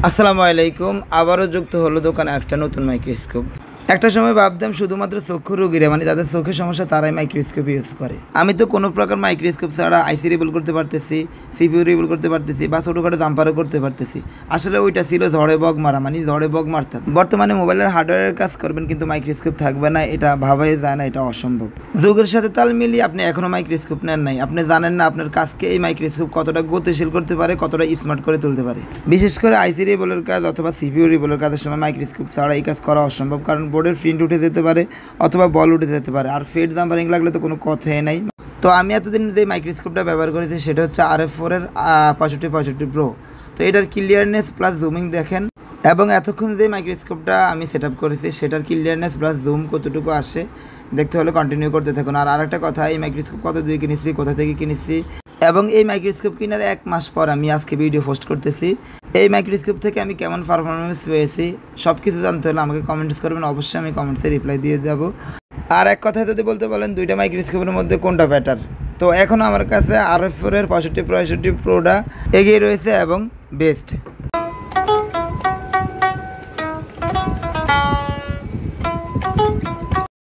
আসসালামু আলাইকুম। আবারও যুক্ত হলো দোকানে একটা নতুন মাইক্রোস্কোপ। একটা সময় ভাবতাম শুধুমাত্র চক্ষু রোগীরা মানে যাদের চোখের সমস্যা তারাই মাইক্রোস্কোপ ইউজ করে। আমি তো কোনো প্রকার মাইক্রোস্কোপ ছাড়া আইসি রিবল করতে পারতেছি, সিপিইউ রিবল করতে পারতেছি বা ছোটোখাটো জাম্পারও করতে পারতেছি। আসলে ওইটা ছিল ঝড়ে বগ মারা, মানে ঝড়ে বগ মারতাম। বর্তমানে মোবাইলের হার্ডওয়্যারের কাজ করবেন কিন্তু মাইক্রোস্কোপ থাকবে না, এটা ভাবাই যায় না, এটা অসম্ভব। যুগের সাথে তাল মিলিয়ে আপনি এখনও মাইক্রোস্কোপ নেন নাই, আপনি জানেন না আপনার কাজকে এই মাইক্রোস্কোপ কতটা গতিশীল করতে পারে, কতটা স্মার্ট করে তুলতে পারে। বিশেষ করে আইসি রিবলের কাজ অথবা সিপিইউ রিবলের কাজের সময় মাইক্রোস্কোপ ছাড়া এই কাজ করা অসম্ভব, কারণ বোর্ডের প্রিন্ট উঠে যেতে পারে অথবা বল উঠে যেতে পারে, আর ফেড জাম্পারিং লাগলে তো কোনো কথাই নাই। তো আমি এতদিন যে মাইক্রোস্কোপটা ব্যবহার করেছি সেটা হচ্ছে RF4 এর 6565 প্রো। তো এটার ক্লিয়ারনেস প্লাস জুমিং দেখেন, এবং এতক্ষণ যে মাইক্রোস্কোপটা আমি সেট আপ করেছি সেটার ক্লিয়ারনেস প্লাস জুম কতটুকু আসে দেখতে হলে কন্টিনিউ করতে থাকুন। আর আরেকটা কথা, এই মাইক্রোস্কোপ কত দিয়ে কিনেছি, কোথা থেকে কিনেছি, এবং এই মাইক্রোস্কোপ কেনার 1 মাস পর আমি আজকে ভিডিও পোস্ট করতেছি। এই মাইক্রোস্কোপ থেকে আমি কেমন পারফরমেন্স পেয়েছি সব কিছু জানতে হলে আমাকে কমেন্টস করবেন, অবশ্যই আমি কমেন্টসে রিপ্লাই দিয়ে যাব। আর এক কথায় যদি বলতে বলেন দুইটা মাইক্রোস্কোপের মধ্যে কোনটা বেটার, তো এখন আমার কাছে RF4 এর 6565 প্রোটা এগিয়ে রয়েছে এবং বেস্ট।